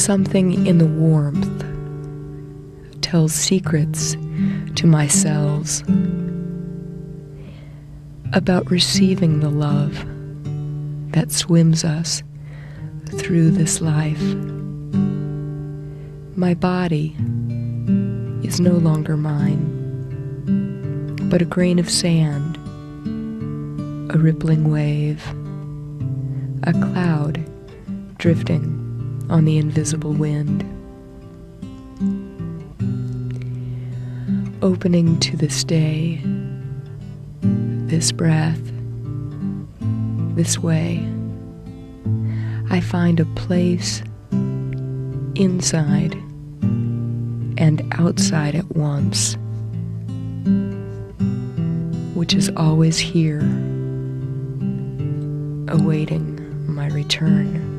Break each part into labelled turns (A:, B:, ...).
A: Something in the warmth tells secrets to my cells about receiving the love that swims us through this life. My body is no longer mine, but a grain of sand, a rippling wave, a cloud drifting on the invisible wind. Opening to this day, this breath, this way, I find a place inside and outside at once, which is always here, awaiting my return.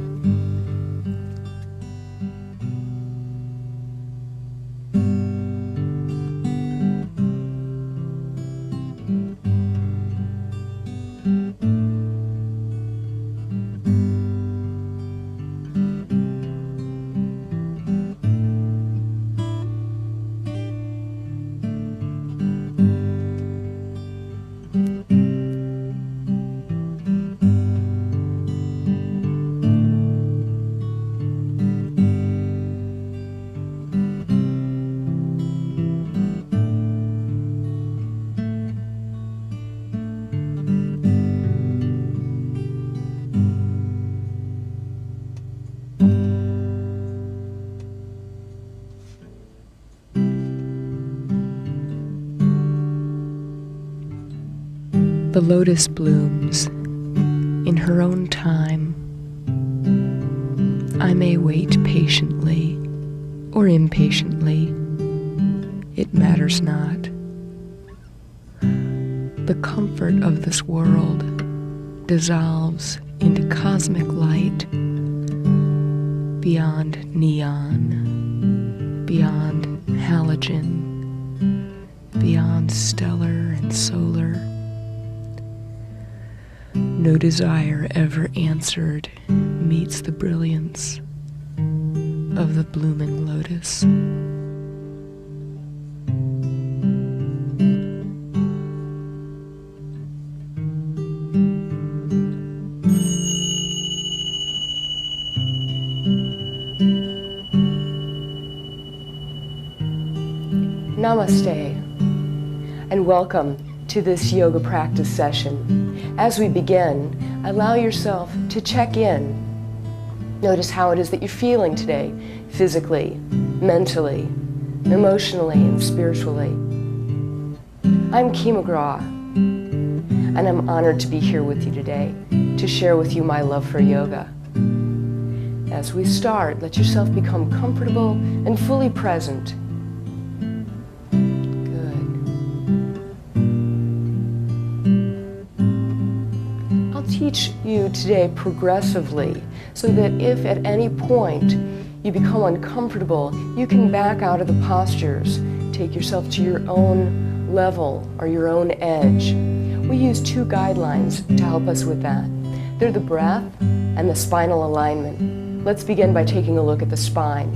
A: The lotus blooms in her own time. I may wait patiently or impatiently. It matters not. The comfort of this world dissolves into cosmic light beyond neon, beyond halogen, beyond stellar and solar. No desire ever answered meets the brilliance of the blooming lotus. Namaste, and welcome to this yoga practice session. As we begin, allow yourself to check in. Notice how it is that you're feeling today, physically, mentally, emotionally, and spiritually. I'm Ki McGraw, and I'm honored to be here with you today to share with you my love for yoga. As we start, let yourself become comfortable and fully present. Teach you today progressively so that if at any point you become uncomfortable, you can back out of the postures, take yourself to your own level or your own edge. We use two guidelines to help us with that. They're the breath and the spinal alignment. Let's begin by taking a look at the spine.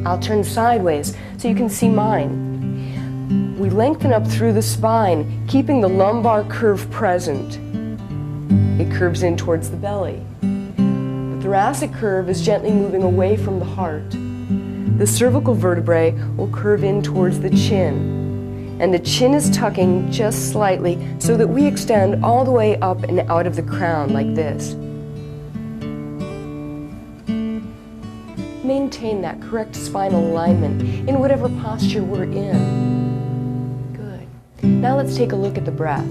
A: I'll turn sideways so you can see mine. We lengthen up through the spine, keeping the lumbar curve present. It curves in towards the belly. The thoracic curve is gently moving away from the heart. The cervical vertebrae will curve in towards the chin. And the chin is tucking just slightly so that we extend all the way up and out of the crown like this. Maintain that correct spinal alignment in whatever posture we're in. Good. Now let's take a look at the breath.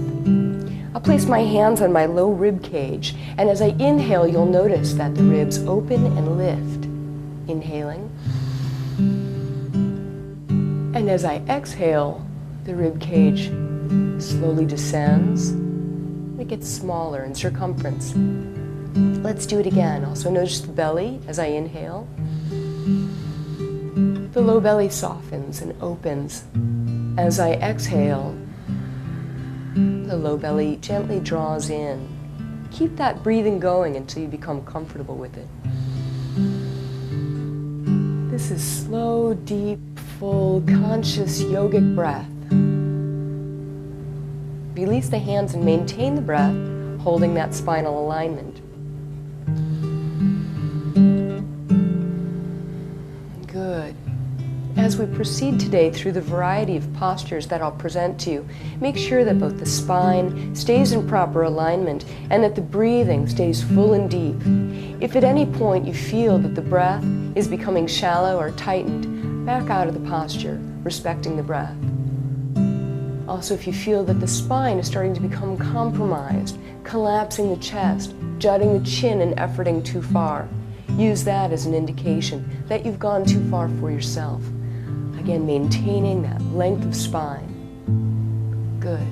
A: I'll place my hands on my low rib cage, and as I inhale, you'll notice that the ribs open and lift. Inhaling. And as I exhale, the rib cage slowly descends. It gets smaller in circumference. Let's do it again. Also notice the belly as I inhale. The low belly softens and opens. As I exhale, the low belly gently draws in. Keep that breathing going until you become comfortable with it. This is slow, deep, full, conscious yogic breath. Release the hands and maintain the breath, holding that spinal alignment. Good. As we proceed today through the variety of postures that I'll present to you, make sure that both the spine stays in proper alignment and that the breathing stays full and deep. If at any point you feel that the breath is becoming shallow or tightened, back out of the posture, respecting the breath. Also, if you feel that the spine is starting to become compromised, collapsing the chest, jutting the chin and efforting too far, use that as an indication that you've gone too far for yourself. Again, maintaining that length of spine. Good.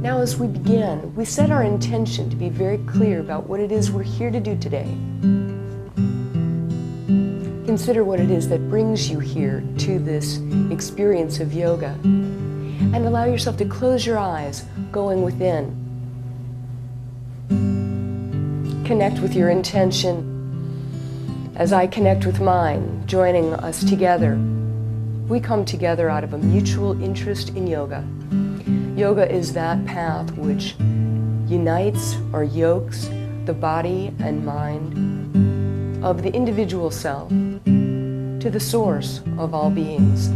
A: Now as we begin, we set our intention to be very clear about what it is we're here to do today. Consider what it is that brings you here to this experience of yoga, and allow yourself to close your eyes, going within. Connect with your intention as I connect with mine, joining us together. We come together out of a mutual interest in yoga. Yoga is that path which unites or yokes the body and mind of the individual self to the source of all beings.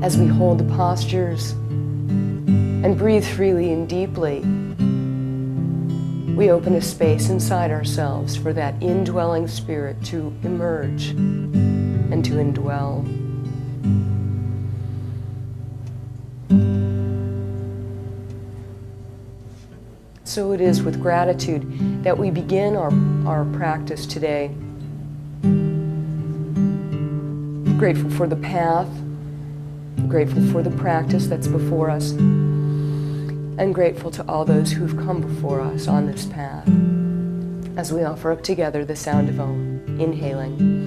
A: As we hold the postures and breathe freely and deeply, we open a space inside ourselves for that indwelling spirit to emerge and to indwell. So it is with gratitude that we begin our practice today. Grateful for the path, grateful for the practice that's before us, and grateful to all those who've come before us on this path. As we offer up together the sound of Om, inhaling.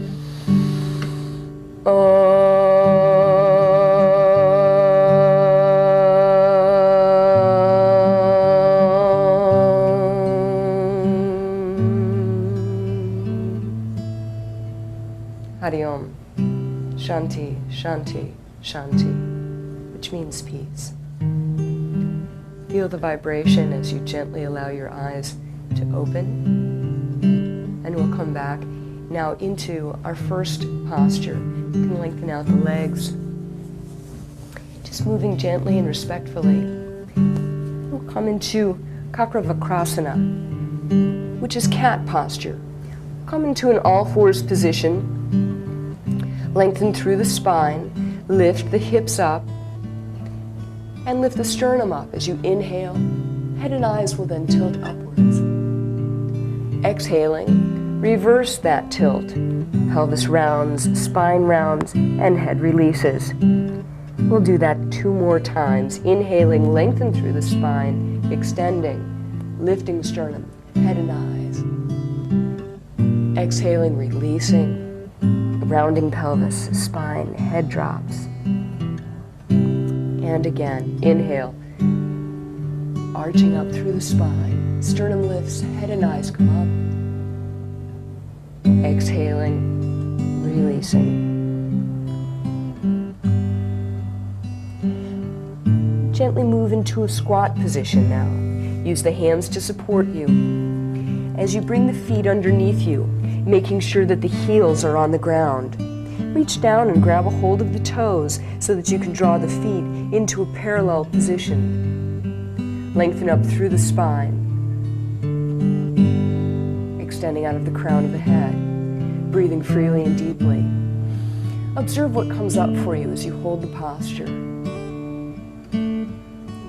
A: Hari Om. Shanti, Shanti, Shanti, which means peace. Feel the vibration as you gently allow your eyes to open. And we'll come back now into our first posture. You can lengthen out the legs. Just moving gently and respectfully. We'll come into Kakravakrasana, which is cat posture. Come into an all-fours position. Lengthen through the spine. Lift the hips up. And lift the sternum up as you inhale. Head and eyes will then tilt upwards. Exhaling, reverse that tilt. Pelvis rounds, spine rounds, and head releases. We'll do that 2 more times. Inhaling, lengthen through the spine, extending, lifting sternum, head and eyes. Exhaling, releasing, rounding pelvis, spine, head drops. And again, inhale, arching up through the spine, sternum lifts, head and eyes come up. Exhaling, releasing. Gently move into a squat position now. Use the hands to support you. As you bring the feet underneath you, making sure that the heels are on the ground. Reach down and grab a hold of the toes so that you can draw the feet into a parallel position. Lengthen up through the spine, extending out of the crown of the head, breathing freely and deeply. Observe what comes up for you as you hold the posture.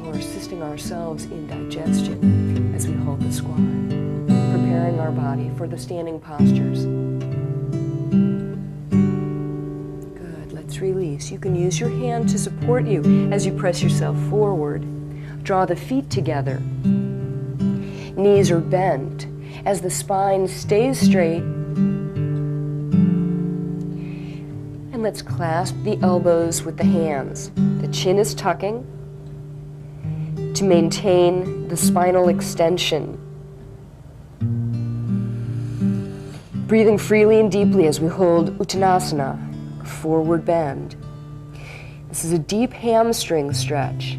A: We're assisting ourselves in digestion as we hold the squat, preparing our body for the standing postures. Release. You can use your hand to support you as you press yourself forward. Draw the feet together. Knees are bent as the spine stays straight. And let's clasp the elbows with the hands. The chin is tucking to maintain the spinal extension. Breathing freely and deeply as we hold Uttanasana, or forward bend. This is a deep hamstring stretch.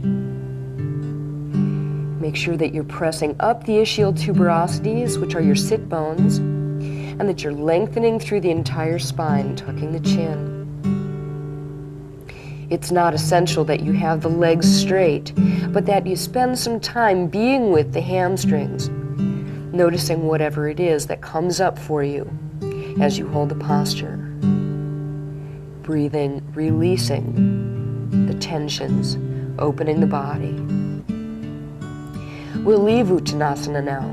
A: Make sure that you're pressing up the ischial tuberosities, which are your sit bones, and that you're lengthening through the entire spine, tucking the chin. It's not essential that you have the legs straight, but that you spend some time being with the hamstrings, noticing whatever it is that comes up for you as you hold the posture. Breathing, releasing the tensions, opening the body. We'll leave Uttanasana now.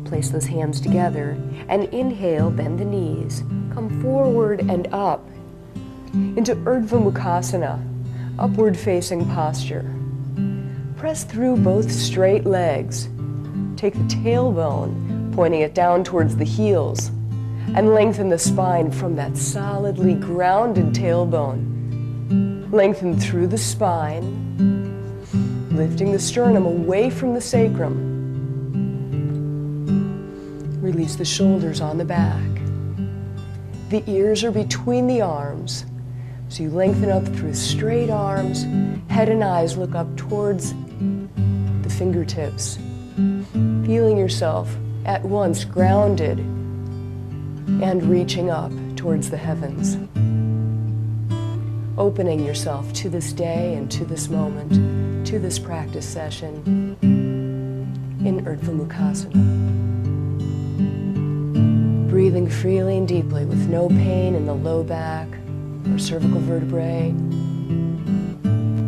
A: Place those hands together and inhale, bend the knees. Come forward and up into Urdhva Mukhasana, upward facing posture. Press through both straight legs. Take the tailbone, pointing it down towards the heels, and lengthen the spine from that solidly grounded tailbone. Lengthen through the spine, lifting the sternum away from the sacrum. Release the shoulders on the back. The ears are between the arms, so you lengthen up through straight arms. Head and eyes look up towards the fingertips, feeling yourself at once grounded and reaching up towards the heavens. Opening yourself to this day and to this moment, to this practice session in Urdhva Mukhasana. Breathing freely and deeply with no pain in the low back or cervical vertebrae.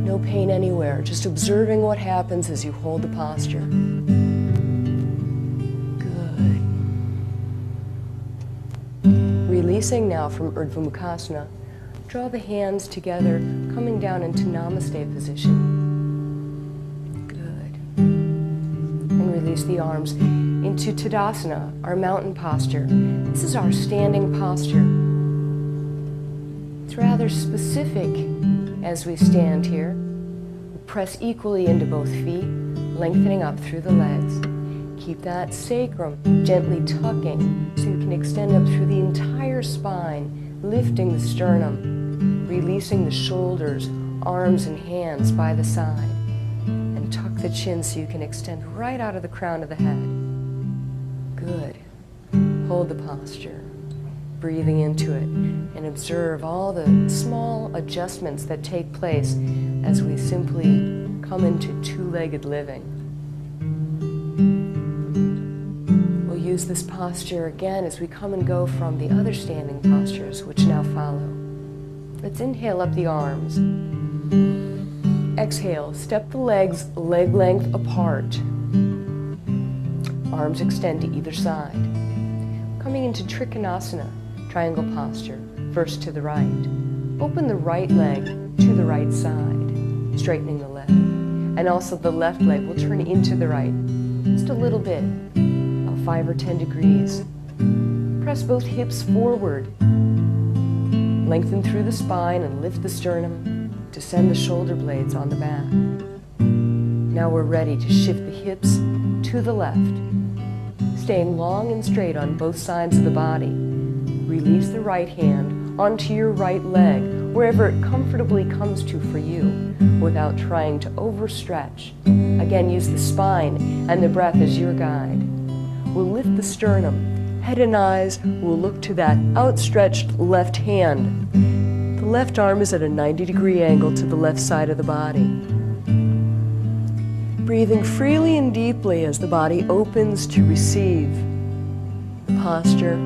A: No pain anywhere, just observing what happens as you hold the posture. Good. Releasing now from Urdhva Mukhasana, draw the hands together, coming down into Namaste position. Good. And release the arms into Tadasana, our mountain posture. This is our standing posture. It's rather specific as we stand here. Press equally into both feet, lengthening up through the legs. Keep that sacrum gently tucking so you can extend up through the entire spine, lifting the sternum, releasing the shoulders, arms and hands by the side, and tuck the chin so you can extend right out of the crown of the head. Good. Hold the posture, breathing into it, and observe all the small adjustments that take place as we simply come into two-legged living. We'll use this posture again as we come and go from the other standing postures, which now follow. Let's inhale up the arms. Exhale, step the legs leg length apart. Arms extend to either side. Coming into Trikonasana, triangle posture, first to the right. Open the right leg to the right side, straightening the leg. And also the left leg will turn into the right, just a little bit, about 5 or 10 degrees. Press both hips forward. Lengthen through the spine and lift the sternum. Descend the shoulder blades on the back. Now we're ready to shift the hips to the left, staying long and straight on both sides of the body. Release the right hand onto your right leg, wherever it comfortably comes to for you, without trying to overstretch. Again, use the spine and the breath as your guide. We'll lift the sternum. Head and eyes will look to that outstretched left hand. The left arm is at a 90-degree angle to the left side of the body. Breathing freely and deeply as the body opens to receive the posture.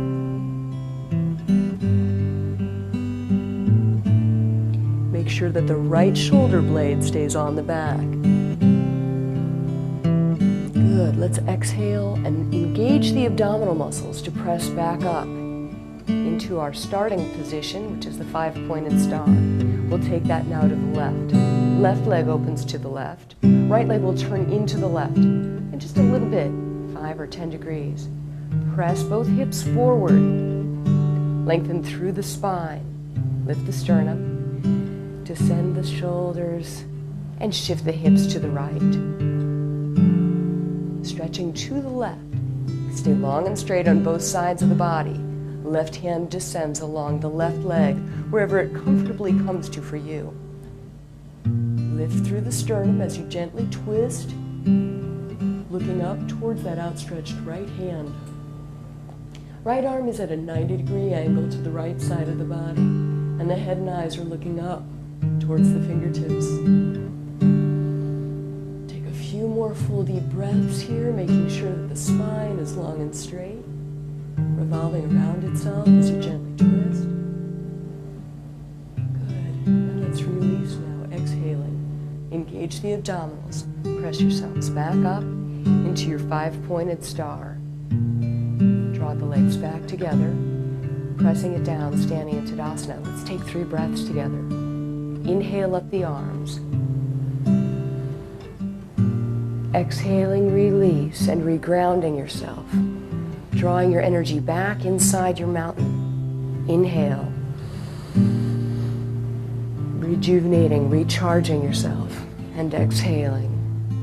A: Make sure that the right shoulder blade stays on the back. Good. Let's exhale and engage the abdominal muscles to press back up into our starting position, which is the 5-pointed star. We'll take that now to the left. Left leg opens to the left. Right leg will turn into the left in just a little bit, 5 or 10 degrees. Press both hips forward. Lengthen through the spine. Lift the sternum. Descend the shoulders and shift the hips to the right. Stretching to the left. Stay long and straight on both sides of the body. Left hand descends along the left leg, wherever it comfortably comes to for you. Lift through the sternum as you gently twist, looking up towards that outstretched right hand. Right arm is at a 90-degree angle to the right side of the body, and the head and eyes are looking up towards the fingertips. Take a few more full deep breaths here, making sure that the spine is long and straight, revolving around itself as you gently twist. Good. And let's release now, exhaling. Engage the abdominals. Press yourselves back up into your 5-pointed star. Draw the legs back together, pressing it down, standing in Tadasana. Let's take 3 breaths together. Inhale up the arms. Exhaling, release, and regrounding yourself. Drawing your energy back inside your mountain. Inhale. Rejuvenating, recharging yourself. And exhaling.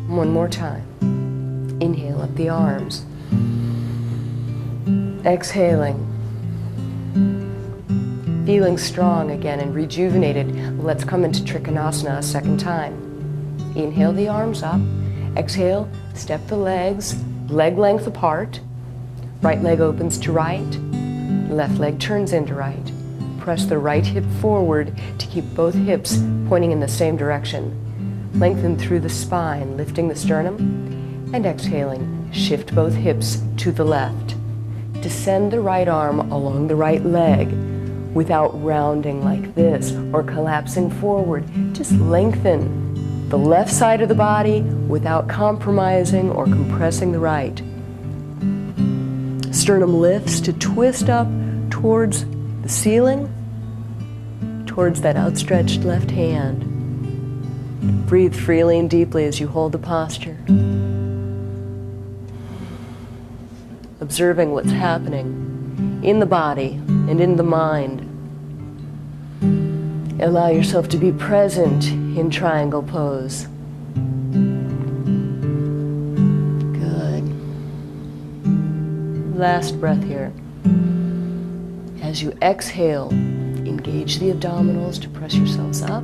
A: One more time. Inhale up the arms. Exhaling. Feeling strong again and rejuvenated. Let's come into Trikonasana a second time. Inhale the arms up. Exhale, step the legs, leg length apart. Right leg opens to right. Left leg turns into right. Press the right hip forward to keep both hips pointing in the same direction. Lengthen through the spine, lifting the sternum. And exhaling, shift both hips to the left. Descend the right arm along the right leg without rounding like this or collapsing forward. Just lengthen the left side of the body without compromising or compressing the right. Sternum lifts to twist up towards the ceiling, towards that outstretched left hand. Breathe freely and deeply as you hold the posture. Observing what's happening in the body and in the mind. Allow yourself to be present in triangle pose. Good. Last breath here. As you exhale, engage the abdominals to press yourselves up.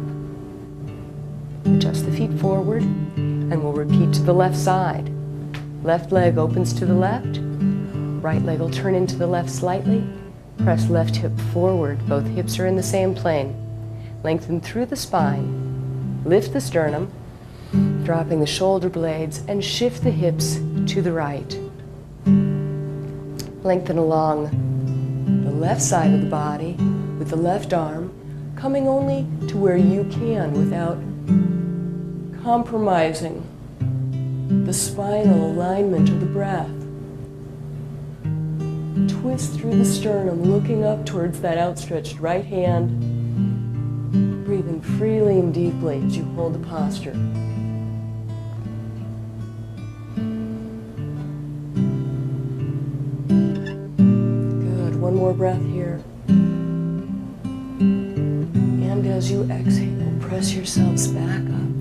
A: Adjust the feet forward, and we'll repeat to the left side. Left leg opens to the left. Right leg will turn into the left slightly. Press left hip forward. Both hips are in the same plane. Lengthen through the spine. Lift the sternum, dropping the shoulder blades, and shift the hips to the right. Lengthen along the left side of the body with the left arm, coming only to where you can without compromising the spinal alignment or the breath. Twist through the sternum, looking up towards that outstretched right hand, breathing freely and deeply as you hold the posture. Good. One more breath here. And as you exhale, press yourselves back up.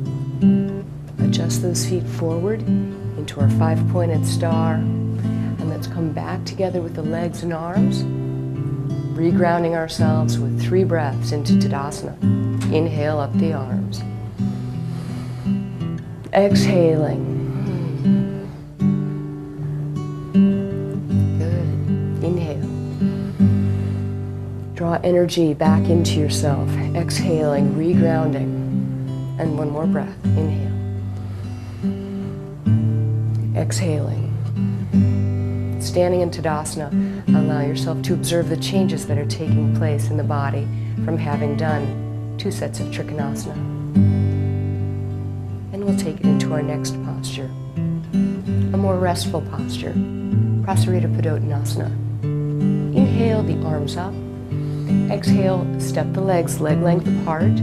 A: Adjust those feet forward into our 5-pointed star. And let's come back together with the legs and arms, regrounding ourselves with 3 breaths into Tadasana. Inhale up the arms. Exhaling. Good. Inhale. Draw energy back into yourself. Exhaling, regrounding. And one more breath. Inhale. Exhaling. Standing in Tadasana, allow yourself to observe the changes that are taking place in the body from having done 2 sets of Trikonasana. And we'll take it into our next posture, a more restful posture, Prasarita Padottanasana. Inhale the arms up. Exhale, step the legs leg length apart.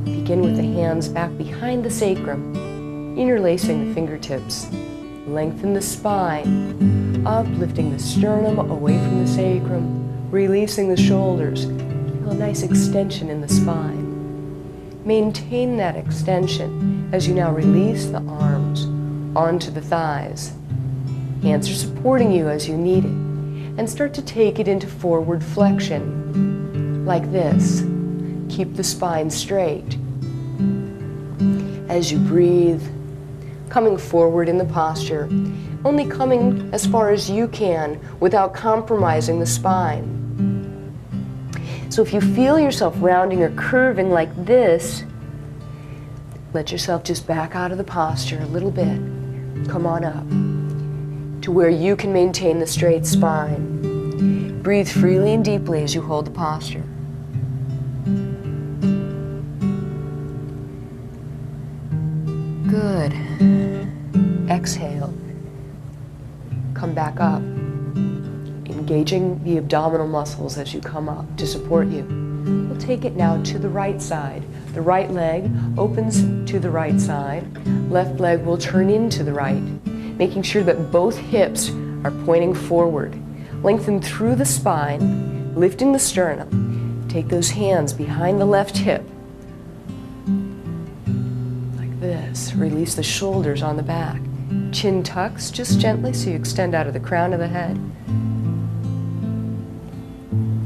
A: Begin with the hands back behind the sacrum, interlacing the fingertips. Lengthen the spine, uplifting the sternum away from the sacrum, releasing the shoulders. Feel a nice extension in the spine. Maintain that extension as you now release the arms onto the thighs. Hands are supporting you as you need it. And start to take it into forward flexion, like this. Keep the spine straight. As you breathe, coming forward in the posture, only coming as far as you can without compromising the spine. So if you feel yourself rounding or curving like this, let yourself just back out of the posture a little bit. Come on up to where you can maintain the straight spine. Breathe freely and deeply as you hold the posture. Good. Exhale. Come back up, engaging the abdominal muscles as you come up to support you. We'll take it now to the right side. The right leg opens to the right side. Left leg will turn into the right, making sure that both hips are pointing forward. Lengthen through the spine, lifting the sternum. Take those hands behind the left hip. Like this. Release the shoulders on the back. Chin tucks just gently so you extend out of the crown of the head.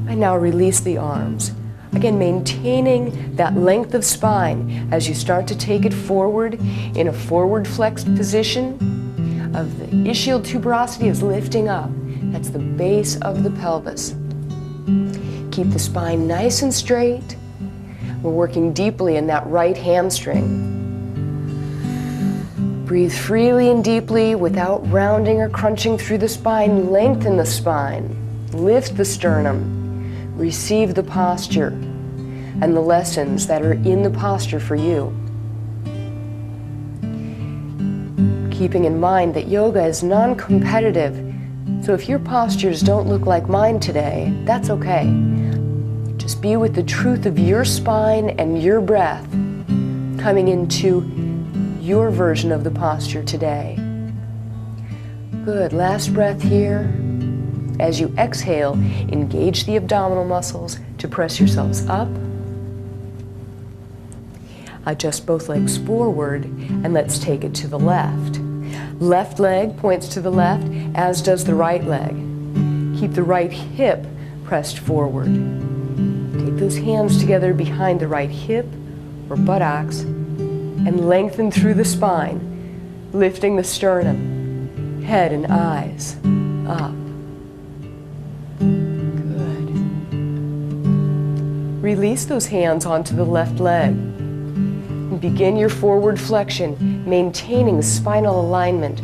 A: And now release the arms. Again, maintaining that length of spine as you start to take it forward in a forward flexed position of the ischial tuberosity is lifting up. That's the base of the pelvis. Keep the spine nice and straight. We're working deeply in that right hamstring. Breathe freely and deeply without rounding or crunching through the spine. Lengthen the spine. Lift the sternum. Receive the posture and the lessons that are in the posture for you. Keeping in mind that yoga is non-competitive, so if your postures don't look like mine today, that's okay. Just be with the truth of your spine and your breath coming into your version of the posture today. Good, last breath here. As you exhale, engage the abdominal muscles to press yourselves up. Adjust both legs forward, and let's take it to the left. Left leg points to the left, as does the right leg. Keep the right hip pressed forward. Take those hands together behind the right hip or buttocks, and lengthen through the spine, lifting the sternum, head and eyes up. Release those hands onto the left leg. And begin your forward flexion, maintaining spinal alignment,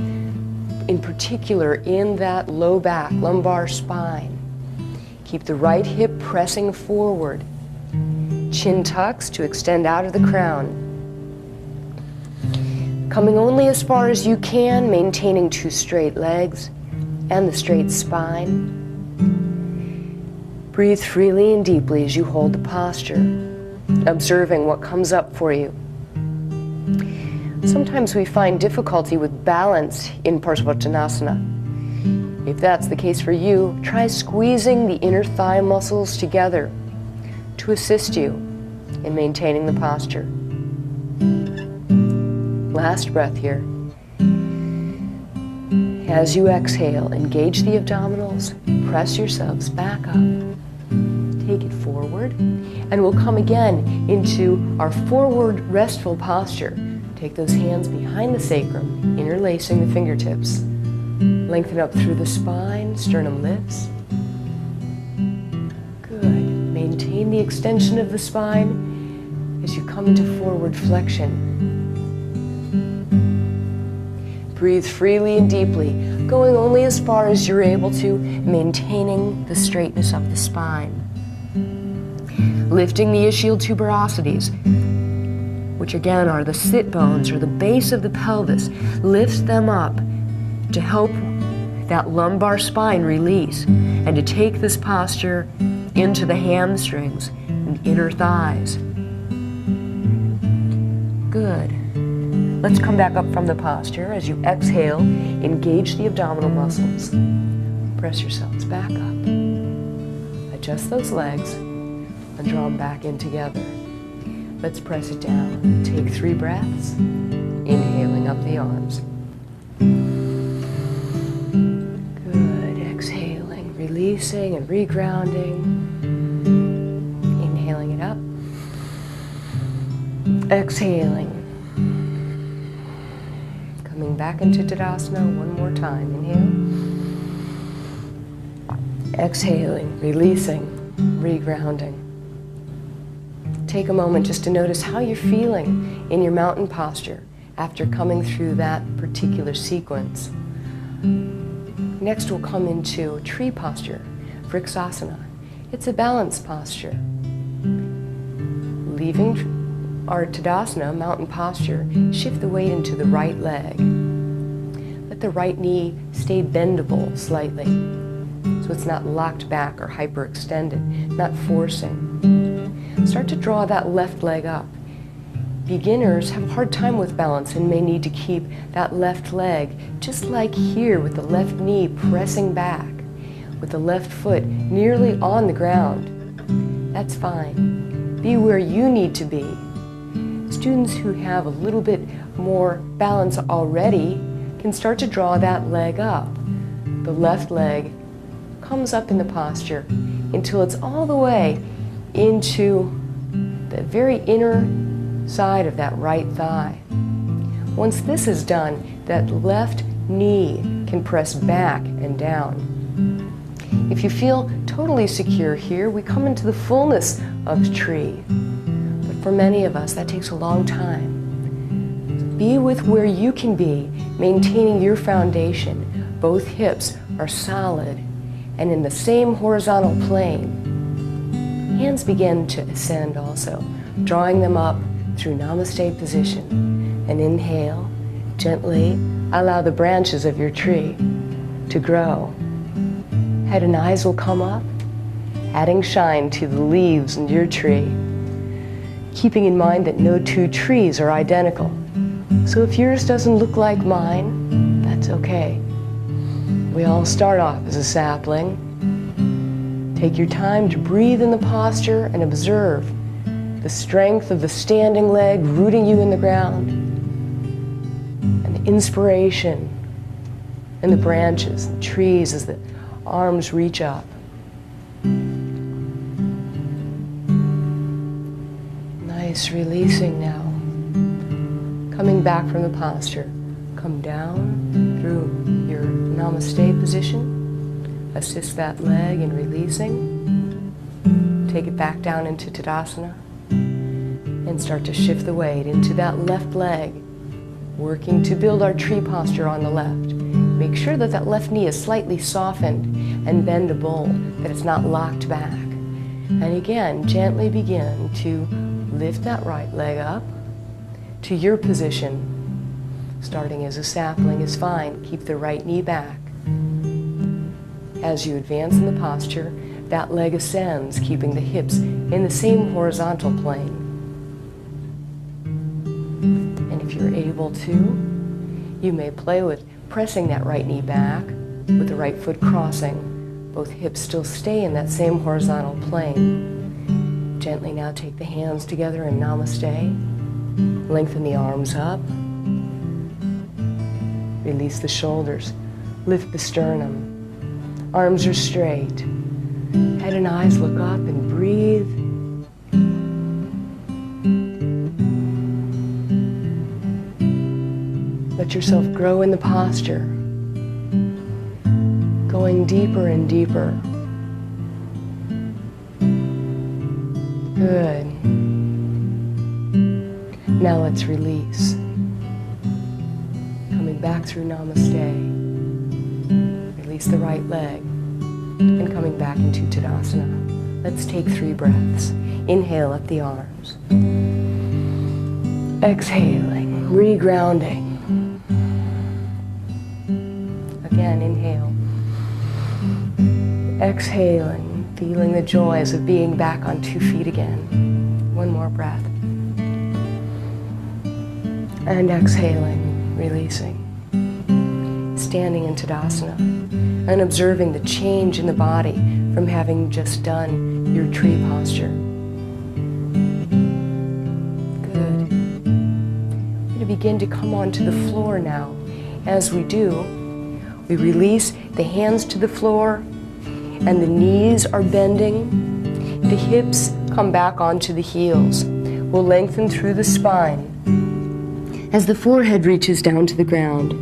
A: in particular in that low back, lumbar spine. Keep the right hip pressing forward. Chin tucks to extend out of the crown. Coming only as far as you can, maintaining two straight legs and the straight spine. Breathe freely and deeply as you hold the posture, observing what comes up for you. Sometimes we find difficulty with balance in Parsvottanasana. If that's the case for you, try squeezing the inner thigh muscles together to assist you in maintaining the posture. Last breath here. As you exhale, engage the abdominals, press yourselves back up. Take it forward, and we'll come again into our forward restful posture. Take those hands behind the sacrum, interlacing the fingertips. Lengthen up through the spine, sternum lifts. Good. Maintain the extension of the spine as you come into forward flexion. Breathe freely and deeply, going only as far as you're able to, maintaining the straightness of the spine. Lifting the ischial tuberosities, which again are the sit bones or the base of the pelvis. Lift them up to help that lumbar spine release and to take this posture into the hamstrings and inner thighs. Good. Let's come back up from the posture. As you exhale, engage the abdominal muscles. Press yourselves back up. Adjust those legs and draw them back in together. Let's press it down. Take 3 breaths, inhaling up the arms. releasing and regrounding. Inhaling it up. Exhaling. Coming back into Tadasana one more time. Inhale. Exhaling, releasing, regrounding. Take a moment just to notice how you're feeling in your mountain posture after coming through that particular sequence. Next we'll come into tree posture, Vrksasana. It's a balanced posture. Leaving our Tadasana, mountain posture, shift the weight into the right leg. Let the right knee stay bendable slightly, so it's not locked back or hyperextended, not forcing. Start to draw that left leg up. Beginners have a hard time with balance and may need to keep that left leg, just like here, with the left knee pressing back, with the left foot nearly on the ground. That's fine. Be where you need to be. Students who have a little bit more balance already can start to draw that leg up. The left leg comes up in the posture until it's all the way into the very inner side of that right thigh. Once this is done, that left knee can press back and down. If you feel totally secure here, we come into the fullness of tree. But for many of us, that takes a long time. Be with where you can be, maintaining your foundation. Both hips are solid and in the same horizontal plane. Hands begin to ascend also, drawing them up through Namaste position. And inhale, gently allow the branches of your tree to grow. Head and eyes will come up, adding shine to the leaves in your tree. Keeping in mind that no two trees are identical. So if yours doesn't look like mine, that's okay. We all start off as a sapling. Take your time to breathe in the posture and observe the strength of the standing leg rooting you in the ground, and the inspiration in the branches and trees as the arms reach up. Nice releasing now. Coming back from the posture, come down through your Namaste position. Assist that leg in releasing. Take it back down into Tadasana. And start to shift the weight into that left leg, working to build our tree posture on the left. Make sure that that left knee is slightly softened and bendable, that it's not locked back. And again, gently begin to lift that right leg up to your position. Starting as a sapling is fine. Keep the right knee back. As you advance in the posture, that leg ascends, keeping the hips in the same horizontal plane. And if you're able to, you may play with pressing that right knee back with the right foot crossing. Both hips still stay in that same horizontal plane. Gently now take the hands together in Namaste. Lengthen the arms up. Release the shoulders. Lift the sternum. Arms are straight. Head and eyes look up and breathe. Let yourself grow in the posture, going deeper and deeper. Good. Now let's release. Coming back through Namaste. Release the right leg. And coming back into Tadasana. Let's take 3 breaths. Inhale up the arms. Exhaling, regrounding. Again, inhale. Exhaling, feeling the joys of being back on 2 feet again. One more breath. And exhaling, releasing. Standing in Tadasana and observing the change in the body from having just done your tree posture. Good. We're going to begin to come onto the floor now. As we do, we release the hands to the floor and the knees are bending, the hips come back onto the heels. We'll lengthen through the spine as the forehead reaches down to the ground.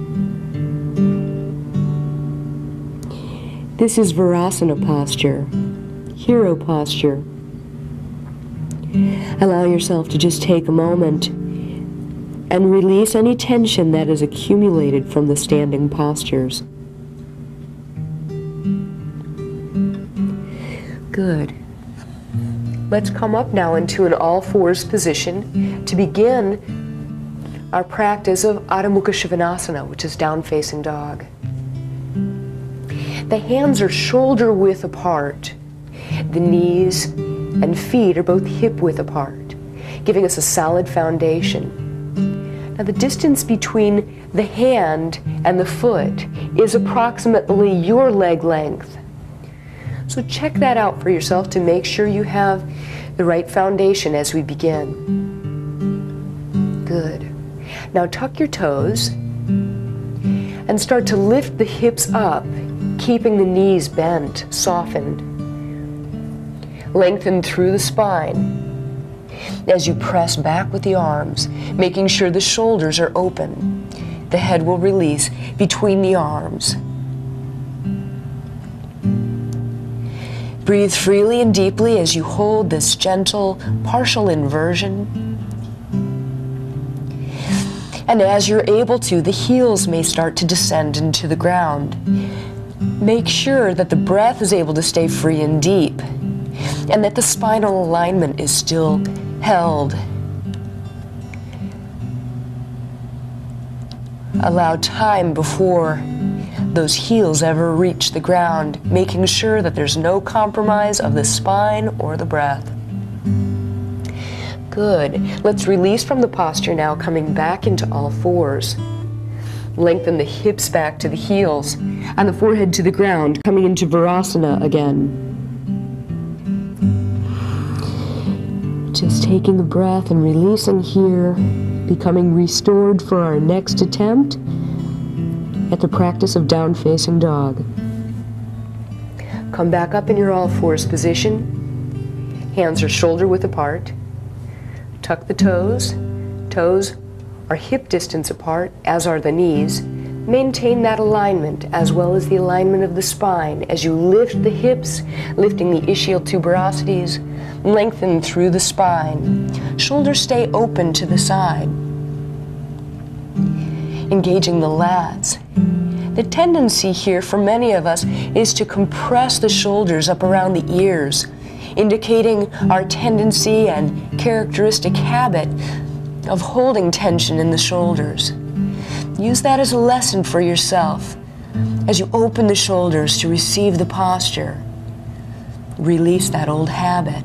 A: This is Virasana posture, hero posture. Allow yourself to just take a moment and release any tension that is accumulated from the standing postures. Good. Let's come up now into an all-fours position to begin our practice of Adho Mukha Svanasana, which is down-facing dog. The hands are shoulder-width apart. The knees and feet are both hip-width apart, giving us a solid foundation. Now, the distance between the hand and the foot is approximately your leg length. So check that out for yourself to make sure you have the right foundation as we begin. Good. Now tuck your toes and start to lift the hips up, keeping the knees bent, softened. Lengthen through the spine as you press back with the arms, making sure the shoulders are open. The head will release between the arms. Breathe freely and deeply as you hold this gentle partial inversion. And as you're able to, the heels may start to descend into the ground. Make sure that the breath is able to stay free and deep, and that the spinal alignment is still held. Allow time before those heels ever reach the ground, making sure that there's no compromise of the spine or the breath. Good. Let's release from the posture now, coming back into all fours. Lengthen the hips back to the heels and the forehead to the ground, coming into Virasana again. Just taking a breath and releasing here, becoming restored for our next attempt at the practice of down-facing dog. Come back up in your all-fours position. Hands are shoulder-width apart. Tuck the toes. Toes are hip distance apart, as are the knees. Maintain that alignment as well as the alignment of the spine as you lift the hips, lifting the ischial tuberosities. Lengthen through the spine. Shoulders stay open to the side. Engaging the lats. The tendency here for many of us is to compress the shoulders up around the ears, indicating our tendency and characteristic habit of holding tension in the shoulders. Use that as a lesson for yourself as you open the shoulders to receive the posture. Release that old habit.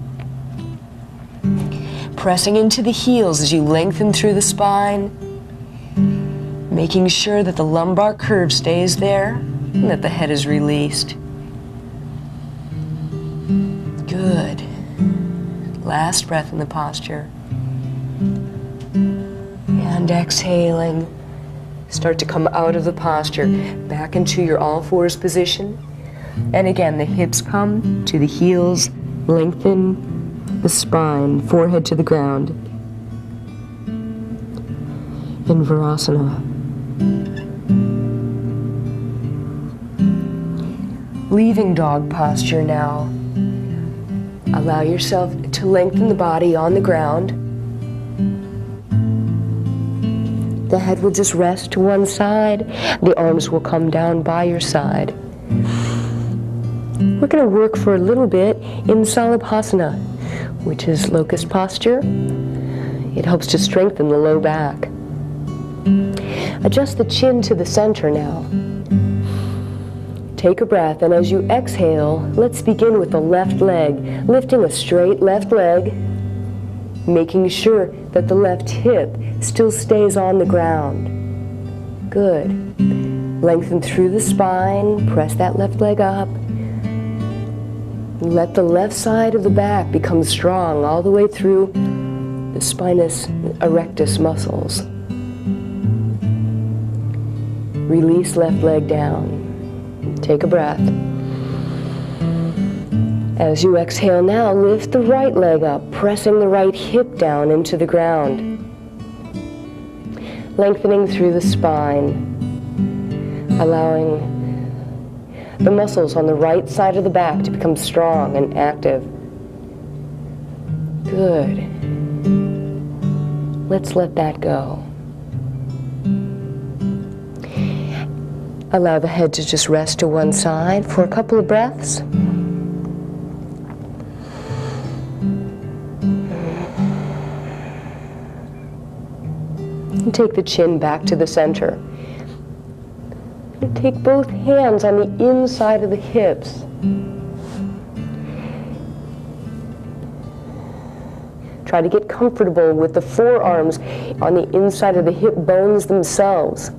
A: Pressing into the heels as you lengthen through the spine, making sure that the lumbar curve stays there and that the head is released. Good. Last breath in the posture. And exhaling. Start to come out of the posture, back into your all-fours position. And again, the hips come to the heels, lengthen the spine, forehead to the ground. In Virasana. Leaving dog posture now. Allow yourself to lengthen the body on the ground. The head will just rest to one side. The arms will come down by your side. We're going to work for a little bit in Salabhasana, which is locust posture. It helps to strengthen the low back. Adjust the chin to the center now. Take a breath, and as you exhale, let's begin with the left leg, lifting a straight left leg, making sure that the left hip still stays on the ground. Good. Lengthen through the spine, press that left leg up. Let the left side of the back become strong all the way through the spinous erectus muscles. Release left leg down. Take a breath. As you exhale now, lift the right leg up, pressing the right hip down into the ground. Lengthening through the spine, allowing the muscles on the right side of the back to become strong and active. Good. Let's let that go. Allow the head to just rest to one side for a couple of breaths. And take the chin back to the center. And take both hands on the inside of the hips. Try to get comfortable with the forearms on the inside of the hip bones themselves.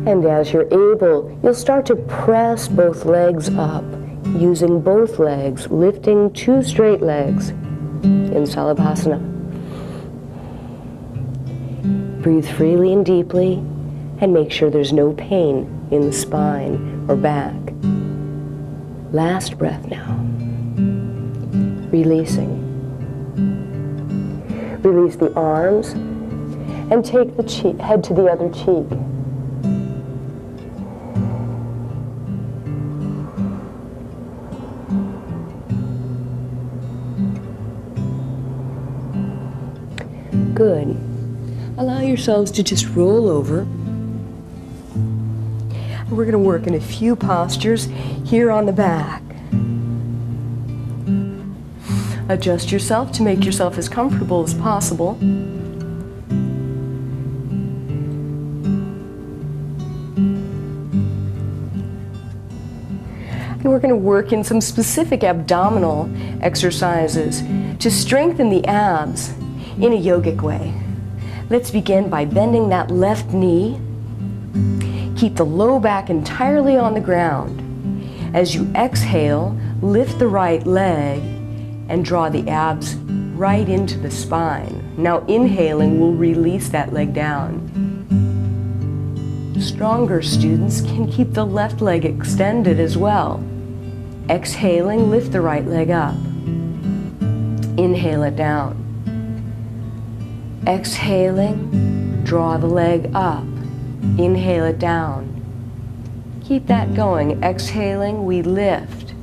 A: And as you're able, you'll start to press both legs up, using both legs, lifting 2 straight legs in Salabhasana. Breathe freely and deeply, and make sure there's no pain in the spine or back. Last breath now. Releasing. Release the arms, and take the head to the other cheek. Good. Allow yourselves to just roll over. We're going to work in a few postures here on the back. Adjust yourself to make yourself as comfortable as possible. And we're going to work in some specific abdominal exercises to strengthen the abs in a yogic way. Let's begin by bending that left knee. Keep the low back entirely on the ground. As you exhale, lift the right leg and draw the abs right into the spine. Now inhaling will release that leg down. Stronger students can keep the left leg extended as well. Exhaling, lift the right leg up. Inhale it down. Exhaling, draw the leg up. Inhale it down. Keep that going. Exhaling, we lift.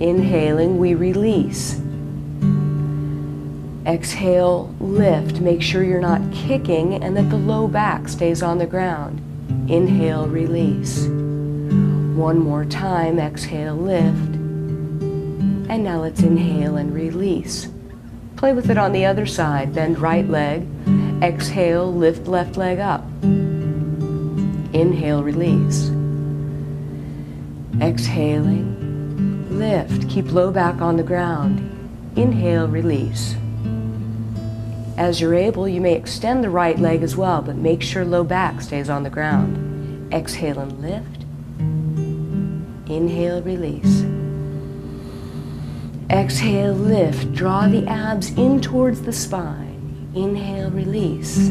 A: Inhaling, we release. Exhale, lift. Make sure you're not kicking and that the low back stays on the ground. Inhale, release. One more time. Exhale, lift. And now let's inhale and release. Play with it on the other side. Bend right leg. Exhale, lift left leg up. Inhale, release. Exhaling, lift. Keep low back on the ground. Inhale, release. As you're able, you may extend the right leg as well, but make sure low back stays on the ground. Exhale and lift. Inhale, release. Exhale, lift. Draw the abs in towards the spine. Inhale, release.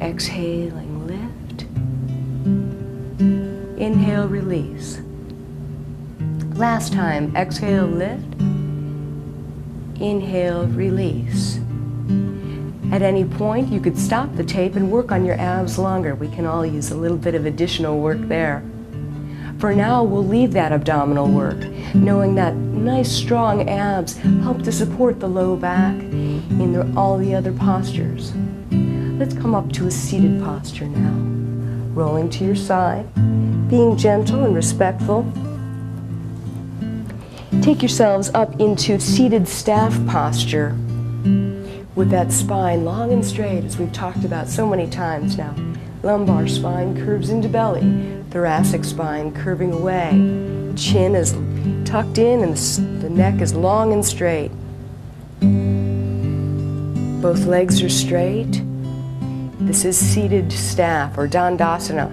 A: Exhaling, lift. Inhale, release. Last time, exhale, lift. Inhale, release. At any point, you could stop the tape and work on your abs longer. We can all use a little bit of additional work there. For now, we'll leave that abdominal work, knowing that nice, strong abs help to support the low back in all the other postures. Let's come up to a seated posture now. Rolling to your side, being gentle and respectful. Take yourselves up into seated staff posture with that spine long and straight, as we've talked about so many times now. Lumbar spine curves into belly. Thoracic spine curving away. Chin is tucked in and the neck is long and straight. Both legs are straight. This is seated staff or Dandasana.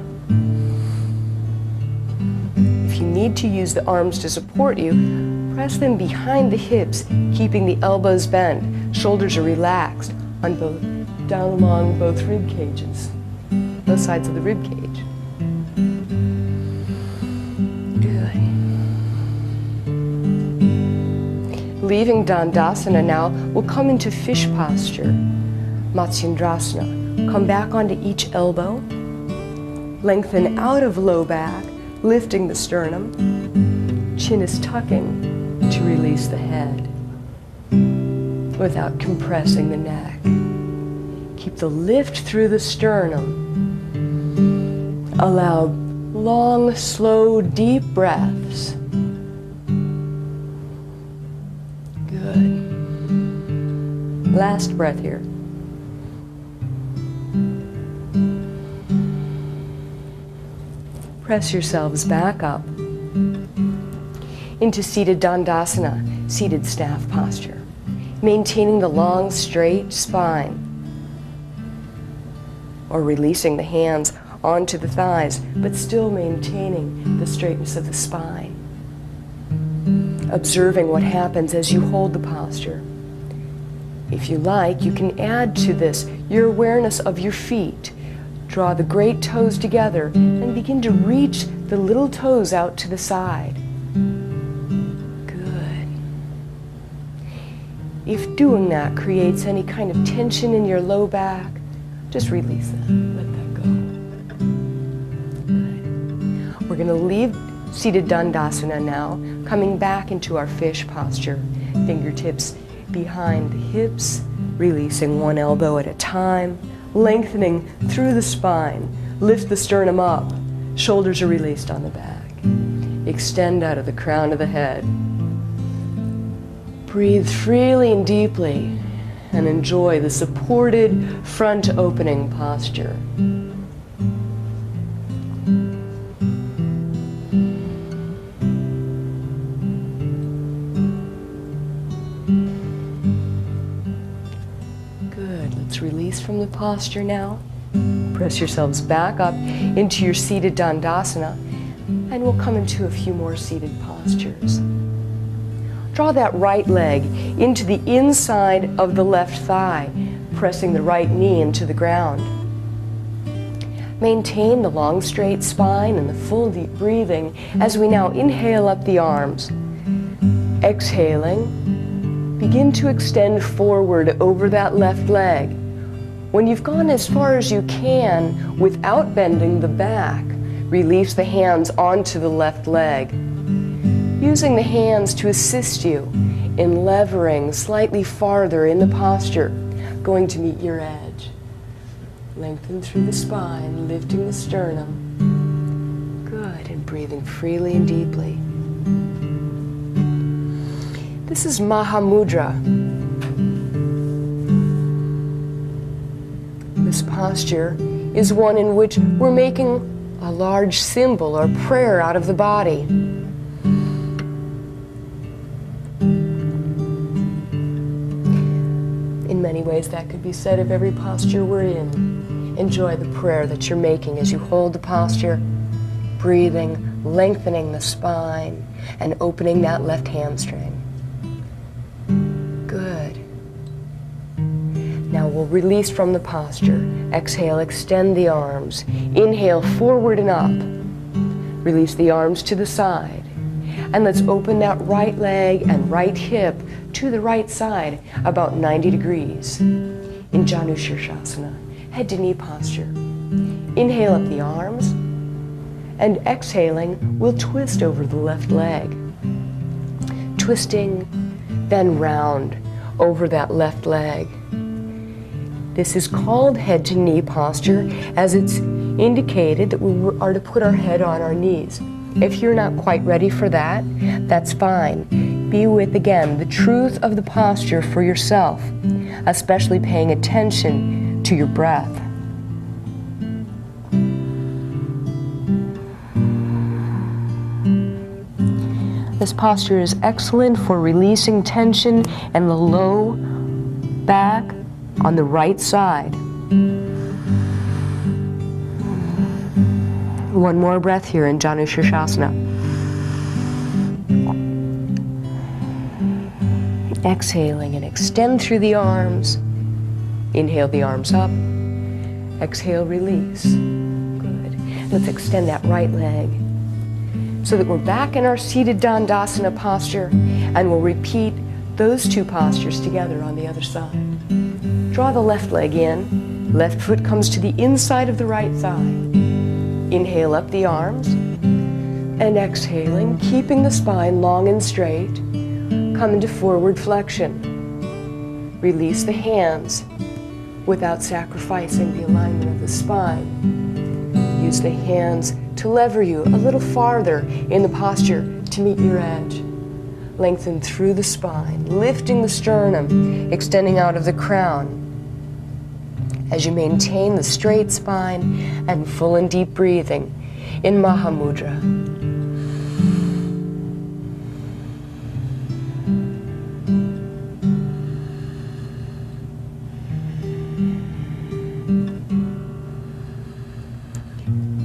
A: If you need to use the arms to support you, press them behind the hips, keeping the elbows bent. Shoulders are relaxed on both, down along both rib cages, both sides of the rib cage. Leaving Dandasana now, we'll come into fish posture, Matsyendrasana. Come back onto each elbow. Lengthen out of low back, lifting the sternum. Chin is tucking to release the head without compressing the neck. Keep the lift through the sternum. Allow long, slow, deep breaths. Good. Last breath here. Press yourselves back up into seated Dandasana, seated staff posture, maintaining the long, straight spine, or releasing the hands onto the thighs, but still maintaining the straightness of the spine. Observing what happens as you hold the posture. If you like, you can add to this your awareness of your feet. Draw the great toes together and begin to reach the little toes out to the side. Good. If doing that creates any kind of tension in your low back, just release that. Let that go. Good. We're going to leave seated Dandasana now, coming back into our fish posture. Fingertips behind the hips, releasing one elbow at a time, lengthening through the spine. Lift the sternum up. Shoulders are released on the back. Extend out of the crown of the head. Breathe freely and deeply and enjoy the supported front opening posture. Release from the posture now. Press yourselves back up into your seated Dandasana, and we'll come into a few more seated postures. Draw that right leg into the inside of the left thigh, pressing the right knee into the ground. Maintain the long, straight spine and the full, deep breathing as we now inhale up the arms. Exhaling, begin to extend forward over that left leg. When you've gone as far as you can without bending the back, release the hands onto the left leg, using the hands to assist you in levering slightly farther in the posture, going to meet your edge. Lengthen through the spine, lifting the sternum. Good, and breathing freely and deeply. This is Mahamudra. This posture is one in which we're making a large symbol or prayer out of the body. In many ways, that could be said of every posture we're in. Enjoy the prayer that you're making as you hold the posture, breathing, lengthening the spine, and opening that left hamstring. Good. Now we'll release from the posture. Exhale, extend the arms. Inhale, forward and up. Release the arms to the side. And let's open that right leg and right hip to the right side, about 90 degrees. In Janu Shirshasana, head to knee posture. Inhale up the arms, and exhaling, we'll twist over the left leg. Twisting, then round over that left leg. This is called head to knee posture, as it's indicated that we are to put our head on our knees. If you're not quite ready for that, that's fine. Be with, again, the truth of the posture for yourself, especially paying attention to your breath. This posture is excellent for releasing tension and the low back on the right side. One more breath here in Janu Shirshasana. Exhaling and extend through the arms. Inhale the arms up. Exhale, release. Good. Let's extend that right leg so that we're back in our seated Dandasana posture, and we'll repeat those two postures together on the other side. Draw the left leg in. Left foot comes to the inside of the right thigh. Inhale up the arms. And exhaling, keeping the spine long and straight, come into forward flexion. Release the hands without sacrificing the alignment of the spine. Use the hands to lever you a little farther in the posture to meet your edge. Lengthen through the spine, lifting the sternum, extending out of the crown. As you maintain the straight spine and full and deep breathing in Mahamudra.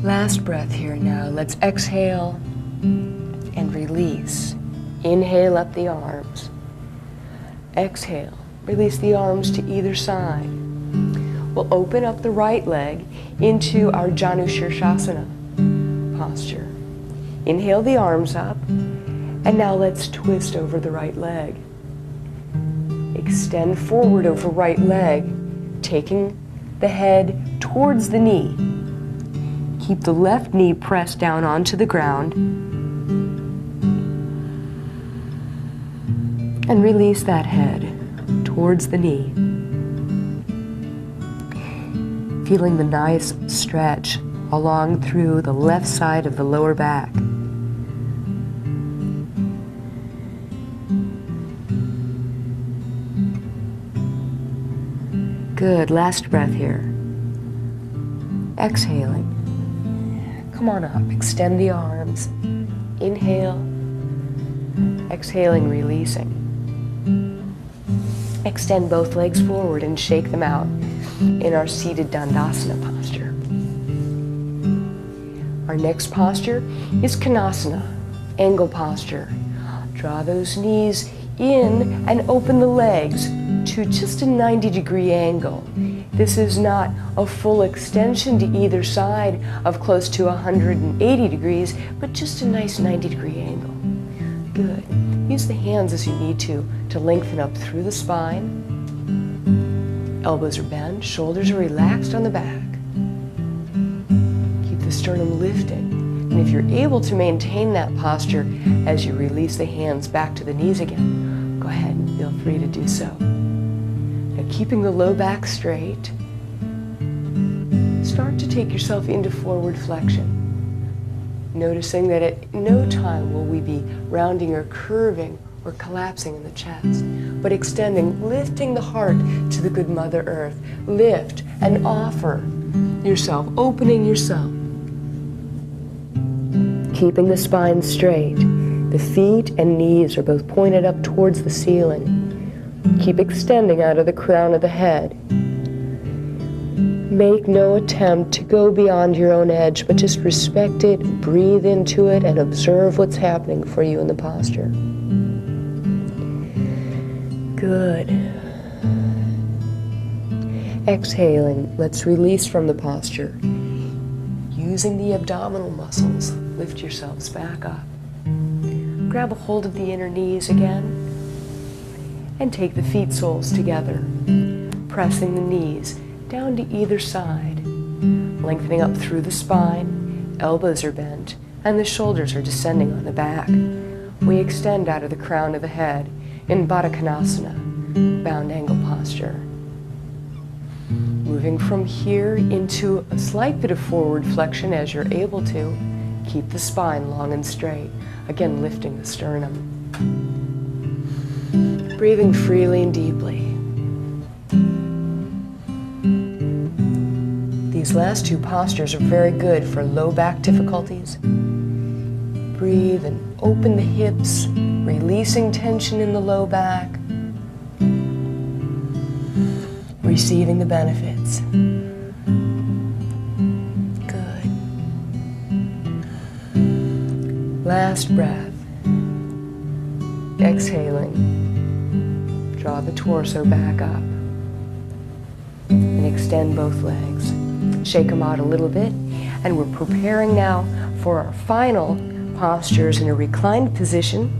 A: Last breath here now. Let's exhale and release. Inhale up the arms. Exhale. Release the arms to either side. We'll open up the right leg into our Janu Shirshasana posture. Inhale the arms up, and now let's twist over the right leg. Extend forward over right leg, taking the head towards the knee. Keep the left knee pressed down onto the ground. And release that head towards the knee. Feeling the nice stretch along through the left side of the lower back. Good, last breath here. Exhaling. Come on up, extend the arms. Inhale. Exhaling, releasing. Extend both legs forward and shake them out in our seated Dandasana posture. Our next posture is Konasana, angle posture. Draw those knees in and open the legs to just a 90-degree angle. This is not a full extension to either side of close to 180 degrees, but just a nice 90-degree angle. Good. Use the hands as you need to lengthen up through the spine. Elbows are bent, shoulders are relaxed on the back. Keep the sternum lifting. And if you're able to maintain that posture as you release the hands back to the knees again, go ahead and feel free to do so. Now keeping the low back straight, start to take yourself into forward flexion. Noticing that at no time will we be rounding or curving or collapsing in the chest, but extending, lifting the heart to the good Mother Earth. Lift and offer yourself, opening yourself. Keeping the spine straight. The feet and knees are both pointed up towards the ceiling. Keep extending out of the crown of the head. Make no attempt to go beyond your own edge, but just respect it, breathe into it, and observe what's happening for you in the posture. Good. Exhaling, let's release from the posture. Using the abdominal muscles, lift yourselves back up. Grab a hold of the inner knees again, and take the feet soles together, pressing the knees down to either side, lengthening up through the spine, elbows are bent, and the shoulders are descending on the back. We extend out of the crown of the head in Baddha Konasana, bound angle posture. Moving from here into a slight bit of forward flexion as you're able to. Keep the spine long and straight, again lifting the sternum. Breathing freely and deeply. These last two postures are very good for low back difficulties. Breathe and open the hips, releasing tension in the low back. Receiving the benefits. Good. Last breath. Exhaling. Draw the torso back up. And extend both legs. Shake them out a little bit. And we're preparing now for our final postures in a reclined position.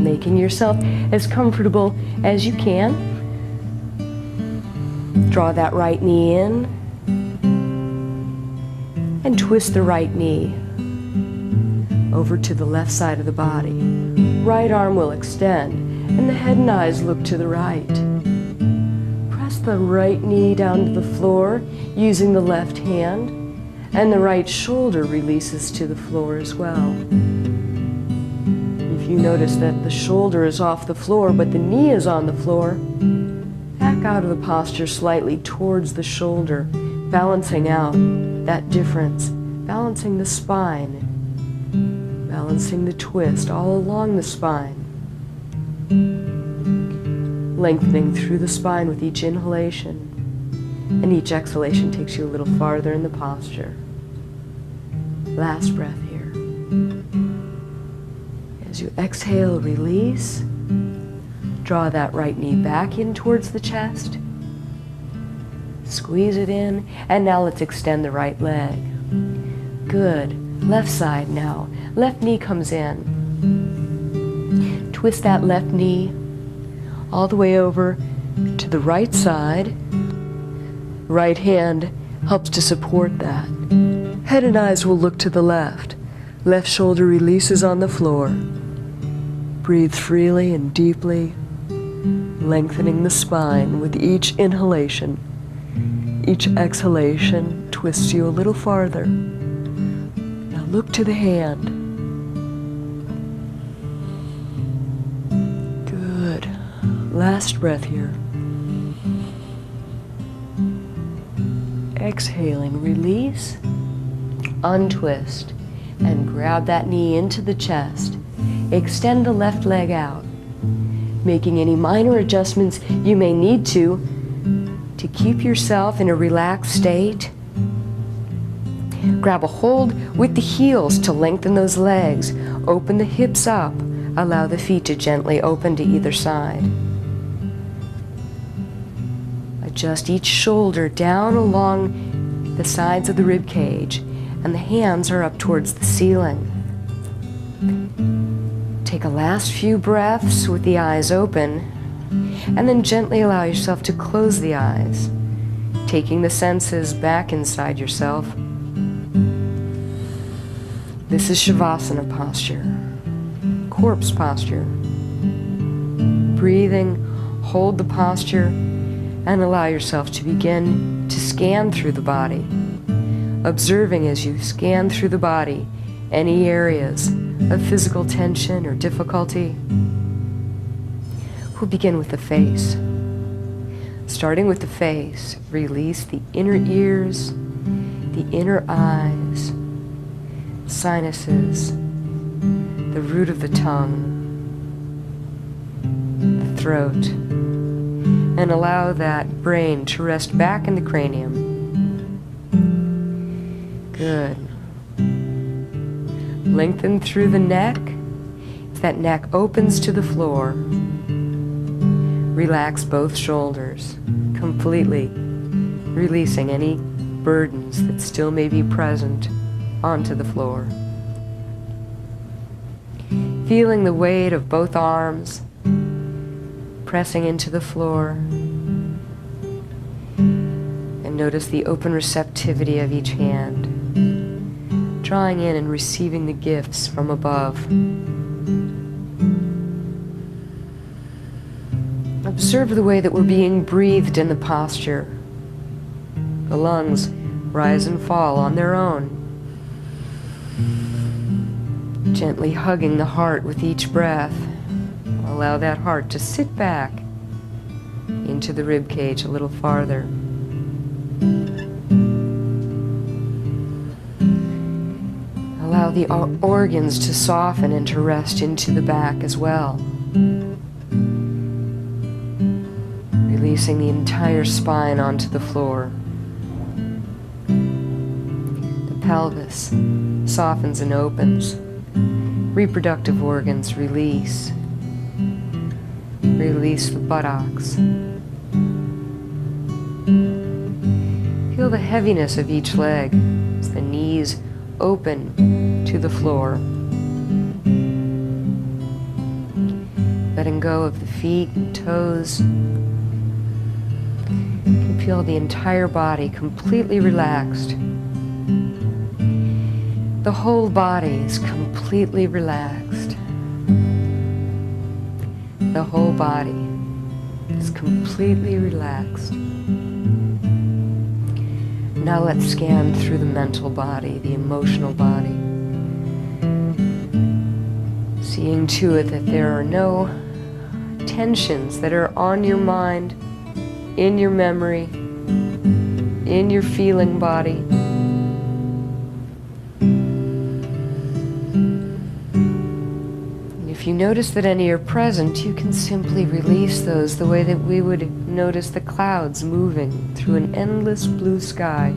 A: making yourself as comfortable as you can. Draw that right knee in and twist the right knee over to the left side of the body. Right arm will extend and the head and eyes look to the right. Press the right knee down to the floor using the left hand, and the right shoulder releases to the floor as well. If you notice that the shoulder is off the floor but the knee is on the floor, back out of the posture slightly towards the shoulder, balancing out that difference, balancing the spine, balancing the twist all along the spine, lengthening through the spine with each inhalation, and each exhalation takes you a little farther in the posture. Last breath here. As you exhale, release. Draw that right knee back in towards the chest. Squeeze it in, and now let's extend the right leg. Good. Left side now. Left knee comes in. Twist that left knee all the way over to the right side. Right hand helps to support that. Head and eyes will look to the left. Left shoulder releases on the floor. Breathe freely and deeply, lengthening the spine with each inhalation. Each exhalation twists you a little farther. Now look to the hand. Good. Last breath here. Exhaling, release, untwist, and grab that knee into the chest. Extend the left leg out, making any minor adjustments you may need to keep yourself in a relaxed state. Grab a hold with the heels to lengthen those legs. Open the hips up. Allow the feet to gently open to either side. Adjust each shoulder down along the sides of the rib cage, and the hands are up towards the ceiling. Take a last few breaths with the eyes open, and then gently allow yourself to close the eyes, taking the senses back inside yourself. This is Shavasana posture, corpse posture. Breathing, hold the posture, and allow yourself to begin to scan through the body, observing as you scan through the body any areas of physical tension or difficulty. We'll begin with the face. Starting with the face, release the inner ears, the inner eyes, sinuses, the root of the tongue, the throat, and allow that brain to rest back in the cranium. Good. Lengthen through the neck. If that neck opens to the floor, relax both shoulders, completely releasing any burdens that still may be present onto the floor. Feeling the weight of both arms pressing into the floor, and notice the open receptivity of each hand, drawing in and receiving the gifts from above. Observe the way that we're being breathed in the posture. The lungs rise and fall on their own, gently hugging the heart with each breath. Allow that heart to sit back into the rib cage a little farther. Allow the organs to soften and to rest into the back as well. Releasing the entire spine onto the floor. The pelvis softens and opens. Reproductive organs release. Release the buttocks. Feel the heaviness of each leg as the knees open to the floor. letting go of the feet and toes. You can feel the entire body completely relaxed. The whole body is completely relaxed. The whole body is completely relaxed. Now let's scan through the mental body, the emotional body, seeing to it that there are no tensions that are on your mind, in your memory, in your feeling body. And if you notice that any are present, you can simply release those the way that we would notice the clouds moving through an endless blue sky.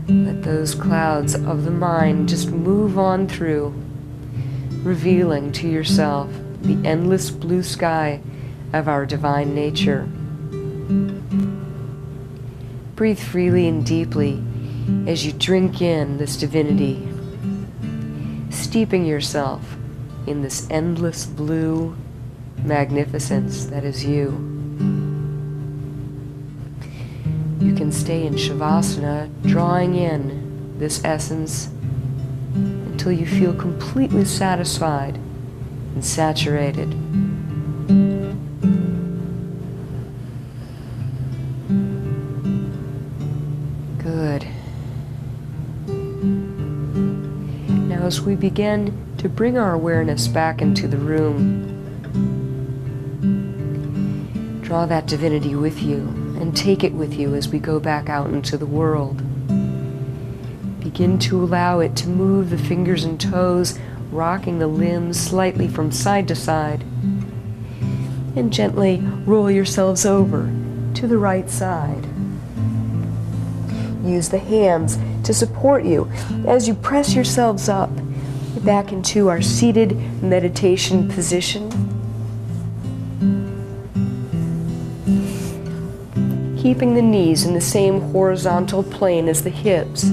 A: Let those clouds of the mind just move on through, revealing to yourself the endless blue sky of our divine nature. Breathe freely and deeply as you drink in this divinity, steeping yourself in this endless blue magnificence that is you. You can stay in Shavasana, drawing in this essence until you feel completely satisfied and saturated. Good. Now as we begin to bring our awareness back into the room, draw that divinity with you and take it with you as we go back out into the world. Begin to allow it to move the fingers and toes, rocking the limbs slightly from side to side. And gently roll yourselves over to the right side. Use the hands to support you as you press yourselves up back into our seated meditation position. Keeping the knees in the same horizontal plane as the hips.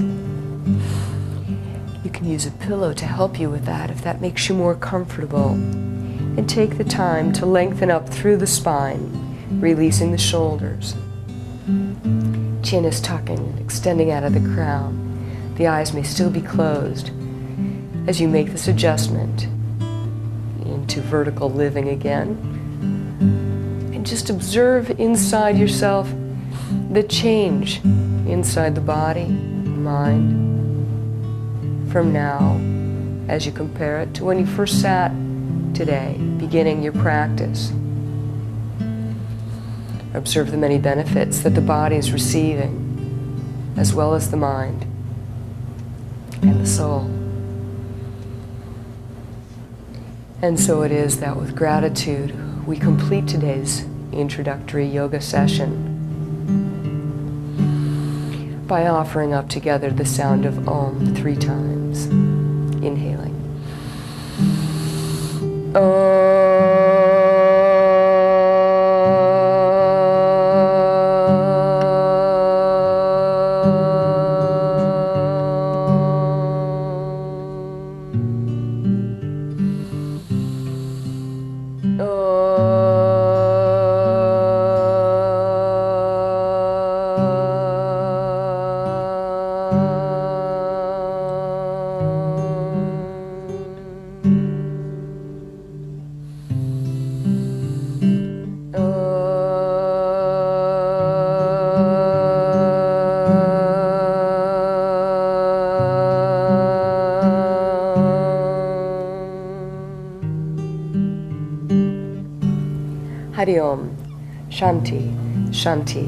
A: You can use a pillow to help you with that if that makes you more comfortable. And take the time to lengthen up through the spine, releasing the shoulders. Chin is tucking and extending out of the crown. The eyes may still be closed as you make this adjustment into vertical living again. And just observe inside yourself the change inside the body, mind, from now as you compare it to when you first sat today, beginning your practice. Observe the many benefits that the body is receiving, as well as the mind and the soul. And so it is that with gratitude, we complete today's introductory yoga session by offering up together the sound of Om 3 times. Inhaling. Hari Om, Shanti, Shanti,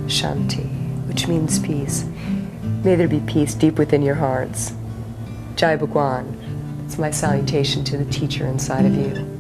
A: Shanti, which means peace. May there be peace deep within your hearts. Jai Bhagwan, it's my salutation to the teacher inside of you.